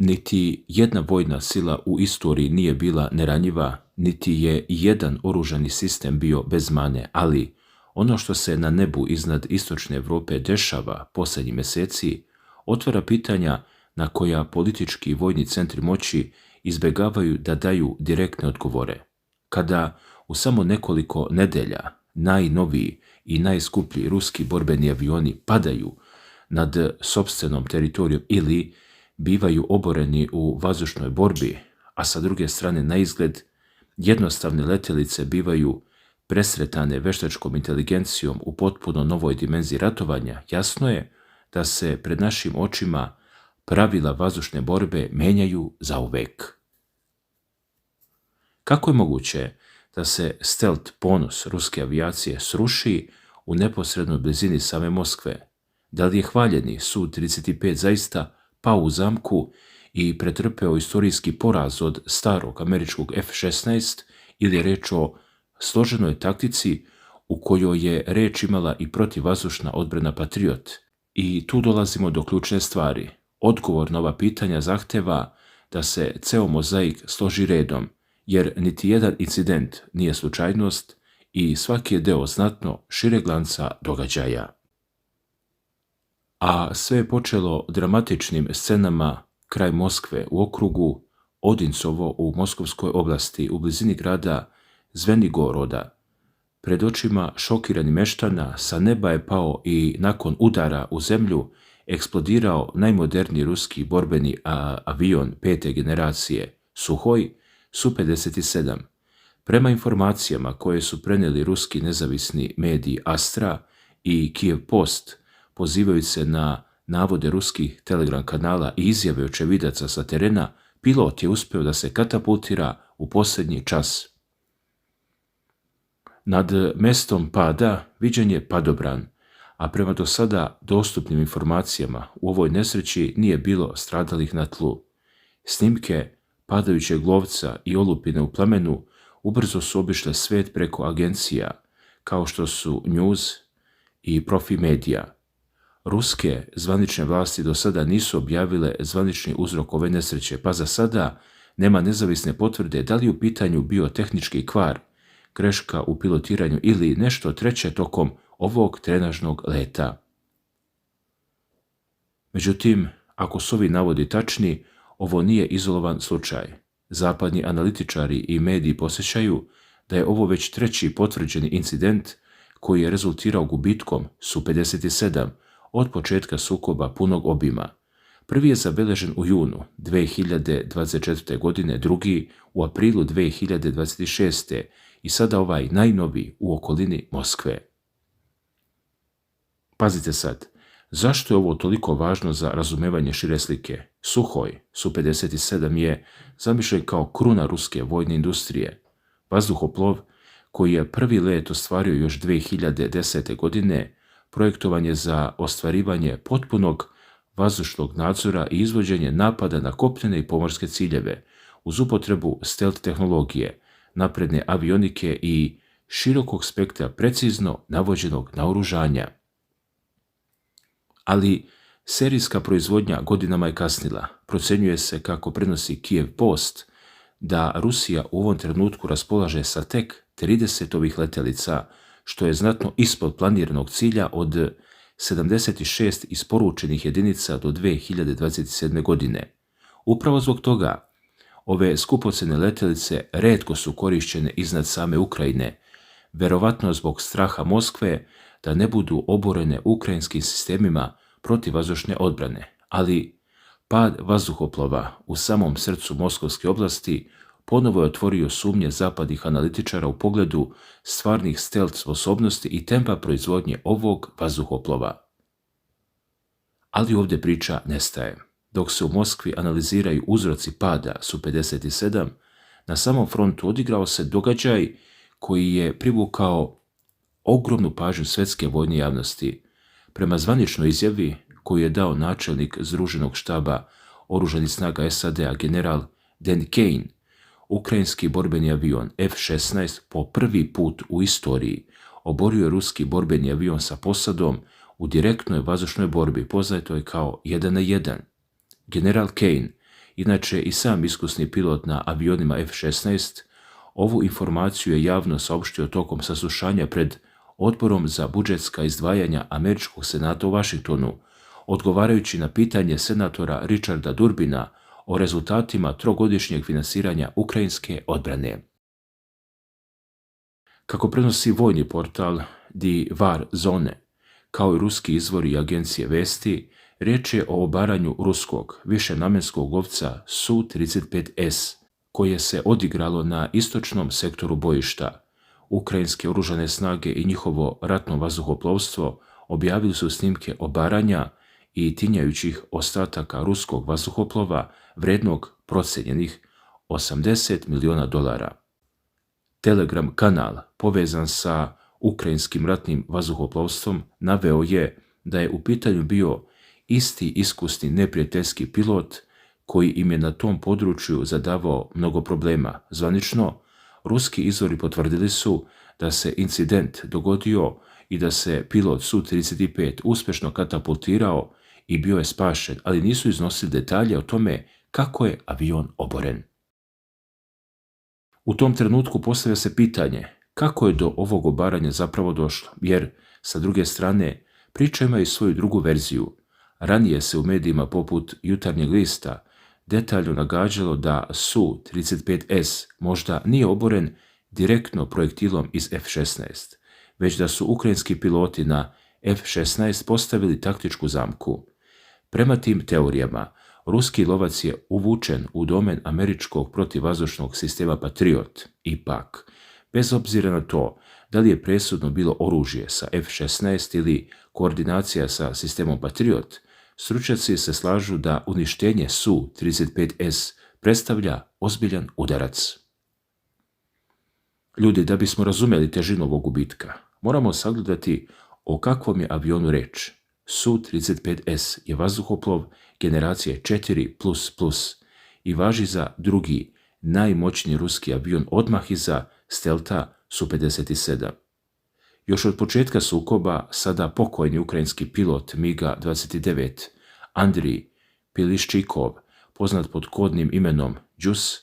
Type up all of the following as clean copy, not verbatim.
Niti jedna vojna sila u istoriji nije bila neranjiva, niti je jedan oružani sistem bio bez mane, ali ono što se na nebu iznad istočne Europe dešava posljednjih mjeseci otvara pitanja na koja politički i vojni centri moći izbjegavaju da daju direktne odgovore. Kada u samo nekoliko nedelja najnoviji i najskuplji ruski borbeni avioni padaju nad sopstvenom teritorijom ili bivaju oboreni u vazdušnoj borbi, a sa druge strane na izgled jednostavne letjelice bivaju presretane veštačkom inteligencijom u potpuno novoj dimenziji ratovanja, jasno je da se pred našim očima pravila vazdušne borbe menjaju zauvek. Kako je moguće da se stealth ponos ruske avijacije sruši u neposrednoj blizini same Moskve? Da li je hvaljeni Su-35 zaista pao u zamku i pretrpeo istorijski poraz od starog američkog F-16 ili je reč o složenoj taktici u kojoj je reč imala i protivvazdušna odbrana Patriot? I tu dolazimo do ključne stvari. Odgovor na ova pitanja zahteva da se ceo mozaik složi redom, jer niti jedan incident nije slučajnost i svaki je deo znatno šireg lanca događaja. A sve je počelo dramatičnim scenama kraj Moskve u okrugu Odincovo u Moskovskoj oblasti u blizini grada Zvenigoroda. Pred očima šokiranih meštana sa neba je pao i nakon udara u zemlju eksplodirao najmoderniji ruski borbeni avion 5. generacije Suhoj Su-57. Prema informacijama koje su prenijeli ruski nezavisni mediji Astra i Kijev Post, pozivajući se na navode ruskih telegram kanala i izjave očevidaca sa terena, pilot je uspio da se katapultira u posljednji čas. Nad mestom pada viđen je padobran, a prema do sada dostupnim informacijama u ovoj nesreći nije bilo stradalih na tlu. Snimke padajućeg lovca i olupine u plamenu ubrzo su obišle svet preko agencija kao što su News i Profimedia. Ruske zvanične vlasti do sada nisu objavile zvanični uzrok ove nesreće, pa za sada nema nezavisne potvrde da li u pitanju bio tehnički kvar, greška u pilotiranju ili nešto treće tokom ovog trenažnog leta. Međutim, ako su ovi navodi tačni, ovo nije izolovan slučaj. Zapadni analitičari i mediji posjećaju da je ovo već treći potvrđeni incident koji je rezultirao gubitkom Su-57 od početka sukoba punog obima. Prvi je zabeležen u junu 2024. godine, drugi u aprilu 2026. i sada ovaj najnoviji u okolini Moskve. Pazite sad, zašto je ovo toliko važno za razumevanje šire slike? Suhoj Su-57 je zamišljen kao kruna ruske vojne industrije. Vazduhoplov koji je prvi let ostvario još 2010. godine, projektovan je za ostvarivanje potpunog vazdušnog nadzora i izvođenje napada na kopnene i pomorske ciljeve uz upotrebu stealth tehnologije, napredne avionike i širokog spektra precizno navođenog naoružanja. Ali serijska proizvodnja godinama je kasnila. Procenjuje se, kako prenosi Kijev Post, da Rusija u ovom trenutku raspolaže sa tek 30 ovih letjelica, što je znatno ispod planiranog cilja od 76 isporučenih jedinica do 2027. godine. Upravo zbog toga ove skupocjene letjelice retko su korišćene iznad same Ukrajine, verovatno zbog straha Moskve da ne budu oborene ukrajinskim sistemima protivvazdušne odbrane, ali pad vazduhoplova u samom srcu Moskovske oblasti ponovo je otvorio sumnje zapadnih analitičara u pogledu stvarnih stealth sposobnosti i tempa proizvodnje ovog vazduhoplova. Ali ovdje priča nestaje. Dok se u Moskvi analiziraju uzroci pada Su-57, na samom frontu odigrao se događaj koji je privukao ogromnu pažnju svjetske vojne javnosti. Prema zvaničnoj izjavi koju je dao načelnik Združenog štaba oružanih snaga SAD-a general Dan Kane, ukrajinski borbeni avion F-16 po prvi put u istoriji oborio je ruski borbeni avion sa posadom u direktnoj vazdušnoj borbi, poznatoj kao 1 na 1. General Kane inače i sam iskusni pilot na avionima F-16, ovu informaciju je javno saopštio tokom saslušanja pred Odborom za budžetska izdvajanja Američkog senata u Vašingtonu, odgovarajući na pitanje senatora Richarda Durbina o rezultatima trogodišnjeg finansiranja ukrajinske odbrane. Kako prenosi vojni portal Die War Zone, kao i ruski izvori i agencije vesti, riječ je o obaranju ruskog višenamenskog lovca Su-35S, koje se odigralo na istočnom sektoru bojišta. Ukrajinske oružane snage i njihovo ratno vazduhoplovstvo objavili su snimke obaranja i tinjajućih ostataka ruskog vazduhoplova vrednog procenjenih $80 miliona. Telegram kanal povezan sa ukrajinskim ratnim vazduhoplovstvom naveo je da je u pitanju bio isti iskusni neprijateljski pilot koji im je na tom području zadavao mnogo problema. Zvanično, ruski izvori potvrdili su da se incident dogodio i da se pilot Su-35 uspješno katapultirao i bio je spašen, ali nisu iznosili detalje o tome kako je avion oboren. U tom trenutku postavlja se pitanje kako je do ovog obaranja zapravo došlo, jer, sa druge strane, priča ima i svoju drugu verziju. Ranije se u medijima poput Jutarnjeg lista detaljno nagađalo da Su-35S možda nije oboren direktno projektilom iz F-16, već da su ukrajinski piloti na F-16 postavili taktičku zamku. Prema tim teorijama, ruski lovac je uvučen u domen američkog protivvazdušnog sistema Patriot, ipak, bez obzira na to da li je presudno bilo oružje sa F-16 ili koordinacija sa sistemom Patriot, stručnjaci se slažu da uništenje Su-35S predstavlja ozbiljan udarac. Ljudi, da bismo razumjeli težinu ovog gubitka, moramo sagledati o kakvom je avionu reč. Su-35S je vazduhoplov generacije 4++ i važi za drugi, najmoćniji ruski avion odmah iza Stelta Su-57. Još od početka sukoba sada pokojni ukrajinski pilot MiG-29 Andrij Piliščikov, poznat pod kodnim imenom Đus,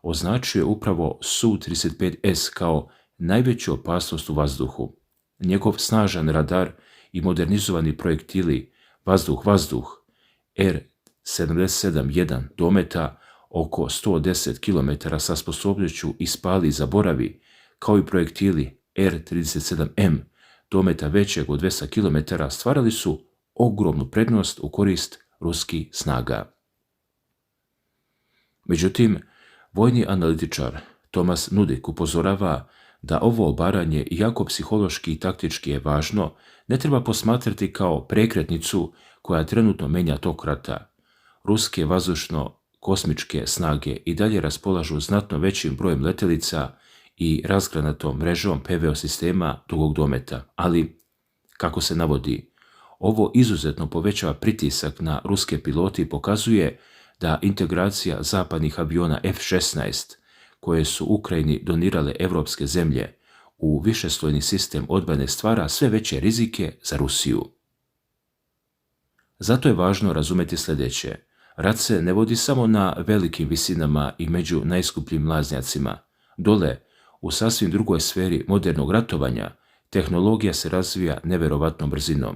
označuje upravo Su-35S kao najveću opasnost u vazduhu. Njegov snažan radar i modernizovani projektili vazduh-vazduh R-77-1 dometa oko 110 km sa sposobnošću ispali i zaboravi, kao i projektili R-37M dometa većeg od 200 km stvarali su ogromnu prednost u korist ruskih snaga. Međutim, vojni analitičar Tomas Nudik upozorava da ovo obaranje, iako psihološki i taktički je važno, ne treba posmatrati kao prekretnicu koja trenutno menja tok rata. Ruske vazdušno-kosmičke snage i dalje raspolažu znatno većim brojem letjelica i razgranatom mrežom PVO sistema dugog dometa, ali, kako se navodi, ovo izuzetno povećava pritisak na ruske pilote i pokazuje da integracija zapadnih aviona F-16, koje su Ukrajini donirale evropske zemlje, u višeslojni sistem odbrane stvara sve veće rizike za Rusiju. Zato je važno razumjeti sljedeće. Rat se ne vodi samo na velikim visinama i među najskupljim mlaznjacima. Dole, u sasvim drugoj sferi modernog ratovanja, tehnologija se razvija neverovatnom brzinom.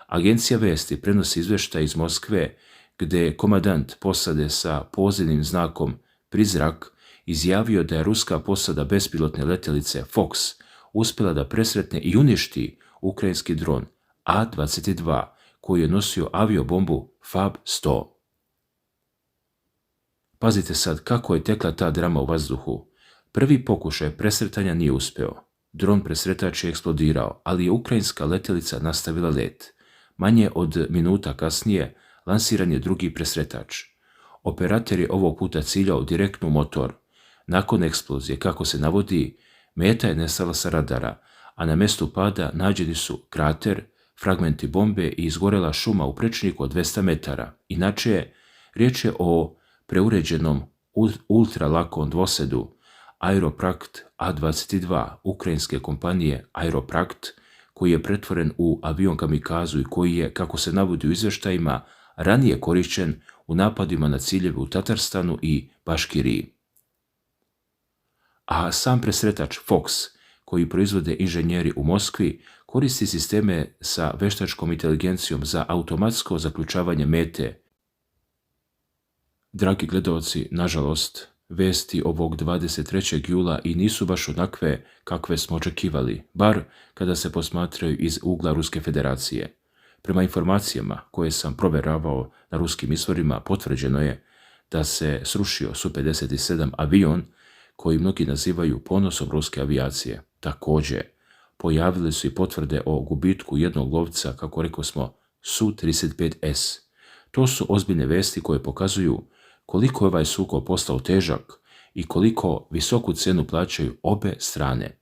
Agencija vesti prenosi izvještaj iz Moskve, gdje je komandant posade sa pozivnim znakom Prizrak izjavio da je ruska posada bespilotne letjelice Fox uspjela da presretne i uništi ukrajinski dron A-22 koji je nosio aviobombu Fab-100. Pazite sad kako je tekla ta drama u vazduhu. Prvi pokušaj presretanja nije uspeo. Dron presretač je eksplodirao, ali je ukrajinska letjelica nastavila let. Manje od minuta kasnije lansiran je drugi presretač. Operator je ovog puta ciljao direktno u motor. Nakon eksplozije, kako se navodi, meta je nestala sa radara, a na mjestu pada nađeni su krater, fragmenti bombe i izgorela šuma u prečniku od 200 metara. Inače, riječ je o preuređenom ultralakom dvosedu Aeroprakt A-22 ukrajinske kompanije Aeroprakt, koji je pretvoren u avion kamikazu i koji je, kako se navodi u izvještajima, ranije korišćen u napadima na ciljeve u Tatarstanu i Baškiriji. A sam presretač Fox, koji proizvode inženjeri u Moskvi, koristi sisteme sa veštačkom inteligencijom za automatsko zaključavanje mete. Dragi gledaoci, nažalost, vesti ovog 23. jula i nisu baš onakve kakve smo očekivali, bar kada se posmatraju iz ugla Ruske federacije. Prema informacijama koje sam proveravao na ruskim izvorima, potvrđeno je da se srušio Su-57 avion koji mnogi nazivaju ponosom ruske avijacije. Također, pojavile su i potvrde o gubitku jednog lovca, kako rekao smo, Su-35S. To su ozbiljne vesti koje pokazuju koliko je ovaj sukob postao težak i koliko visoku cenu plaćaju obe strane.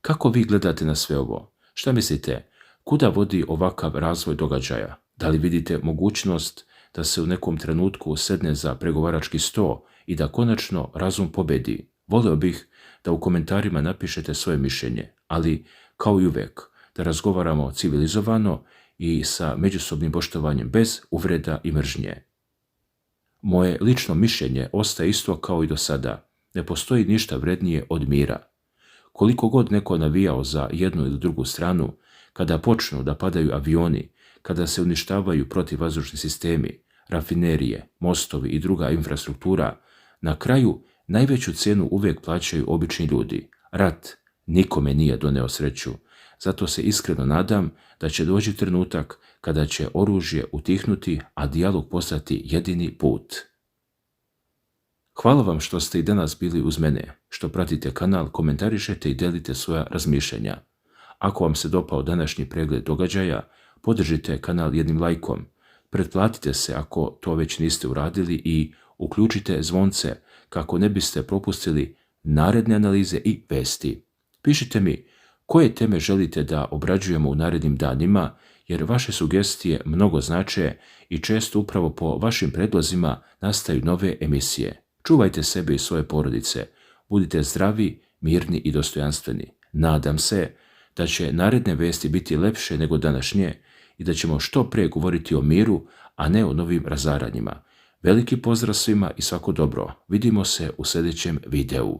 Kako vi gledate na sve ovo? Šta mislite, kuda vodi ovakav razvoj događaja? Da li vidite mogućnost da se u nekom trenutku sedne za pregovarački sto i da konačno razum pobedi? Voleo bih da u komentarima napišete svoje mišljenje, ali kao i uvek da razgovaramo civilizovano i sa međusobnim poštovanjem bez uvreda i mržnje. Moje lično mišljenje ostaje isto kao i do sada. Ne postoji ništa vrednije od mira. Koliko god neko navijao za jednu ili drugu stranu, kada počnu da padaju avioni, kada se uništavaju protivvazdušni sistemi, rafinerije, mostovi i druga infrastruktura, na kraju najveću cenu uvijek plaćaju obični ljudi. Rat nikome nije doneo sreću. Zato se iskreno nadam da će doći trenutak kada će oružje utihnuti, a dijalog postati jedini put. Hvala vam što ste i danas bili uz mene, što pratite kanal, komentarišete i delite svoja razmišljanja. Ako vam se dopao današnji pregled događaja, podržite kanal jednim lajkom, pretplatite se ako to već niste uradili i uključite zvonce kako ne biste propustili naredne analize i vesti. Pišite mi koje teme želite da obrađujemo u narednim danima, jer vaše sugestije mnogo znače i često upravo po vašim predlozima nastaju nove emisije. Čuvajte sebe i svoje porodice, budite zdravi, mirni i dostojanstveni. Nadam se da će naredne vesti biti lepše nego današnje i da ćemo što pre govoriti o miru, a ne o novim razaranjima. Veliki pozdrav svima i svako dobro. Vidimo se u sljedećem videu.